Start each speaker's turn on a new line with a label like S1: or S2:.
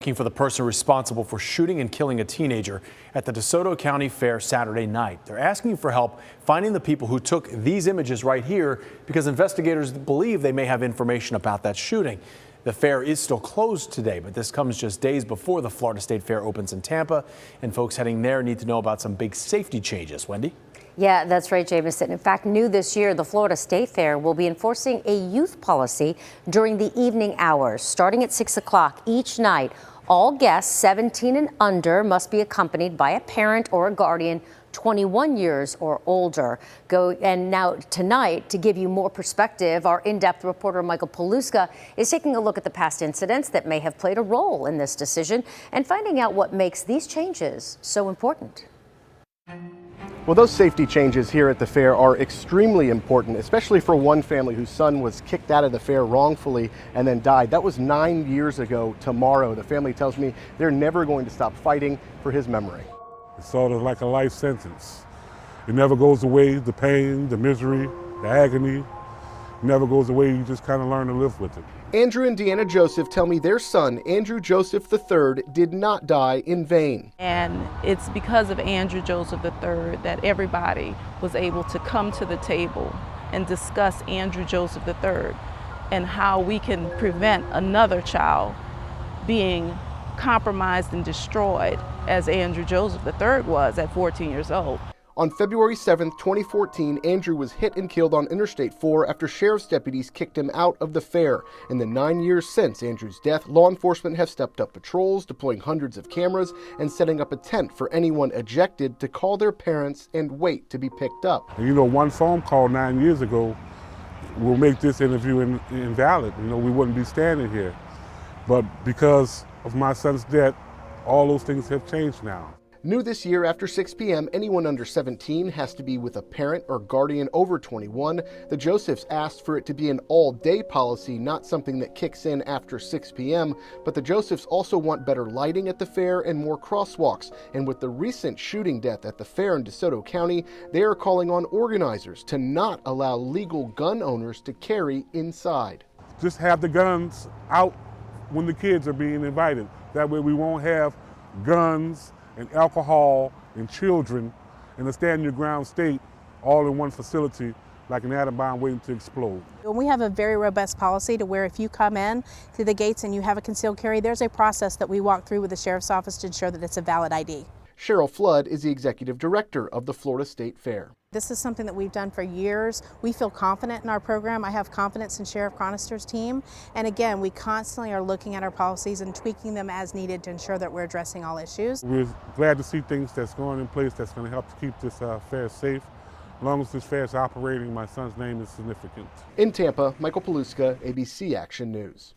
S1: looking for the person responsible for shooting and killing a teenager at the DeSoto County Fair Saturday night. They're asking for help finding the people who took these images right here because investigators believe they may have information about that shooting. The fair is still closed today, but this comes just days before the Florida State Fair opens in Tampa, and folks heading there need to know about some big safety changes. Wendy?
S2: Yeah, that's right, Jameson. In fact, new this year, the Florida State Fair will be enforcing a youth policy during the evening hours. Starting at 6 o'clock each night, all guests 17 and under must be accompanied by a parent or a guardian 21 years or older. And now tonight, to give you more perspective, our in-depth reporter Michael Paluska is taking a look at the past incidents that may have played a role in this decision and finding out what makes these changes so important.
S3: Well, those safety changes here at the fair are extremely important, especially for one family whose son was kicked out of the fair wrongfully and then died. That was 9 years ago tomorrow. The family tells me they're never going to stop fighting for his memory.
S4: It's sort of like a life sentence. It never goes away, the pain, the misery, the agony, never goes away. You just kind of learn to live with it.
S3: Andrew and Deanna Joseph tell me their son, Andrew Joseph III, did not die in vain.
S5: And it's because of Andrew Joseph III that everybody was able to come to the table and discuss Andrew Joseph III and how we can prevent another child being compromised and destroyed as Andrew Joseph III was at 14 years old.
S3: On February 7, 2014, Andrew was hit and killed on Interstate 4 after sheriff's deputies kicked him out of the fair. In the 9 years since Andrew's death, law enforcement have stepped up patrols, deploying hundreds of cameras, and setting up a tent for anyone ejected to call their parents and wait to be picked up.
S4: And you know, one phone call 9 years ago will make this interview invalid. You know, we wouldn't be standing here. But because of my son's death, all those things have changed now.
S3: New this year, after 6 p.m., anyone under 17 has to be with a parent or guardian over 21. The Josephs asked for it to be an all-day policy, not something that kicks in after 6 p.m., but the Josephs also want better lighting at the fair and more crosswalks. And with the recent shooting death at the fair in DeSoto County, they are calling on organizers to not allow legal gun owners to carry inside.
S4: Just have the guns out when the kids are being invited. That way we won't have guns and alcohol and children in a stand-your-ground state all in one facility like an atom bomb waiting to explode.
S6: We have a very robust policy to where if you come in through the gates and you have a concealed carry, there's a process that we walk through with the sheriff's office to ensure that it's a valid ID.
S3: Cheryl Flood is the executive director of the Florida State Fair.
S6: This is something that we've done for years. We feel confident in our program. I have confidence in Sheriff Cronister's team. And again, we constantly are looking at our policies and tweaking them as needed to ensure that we're addressing all issues.
S4: We're glad to see things that's going in place that's going to help to keep this fair safe. As long as this fair is operating, my son's name is significant.
S3: In Tampa, Michael Paluska, ABC Action News.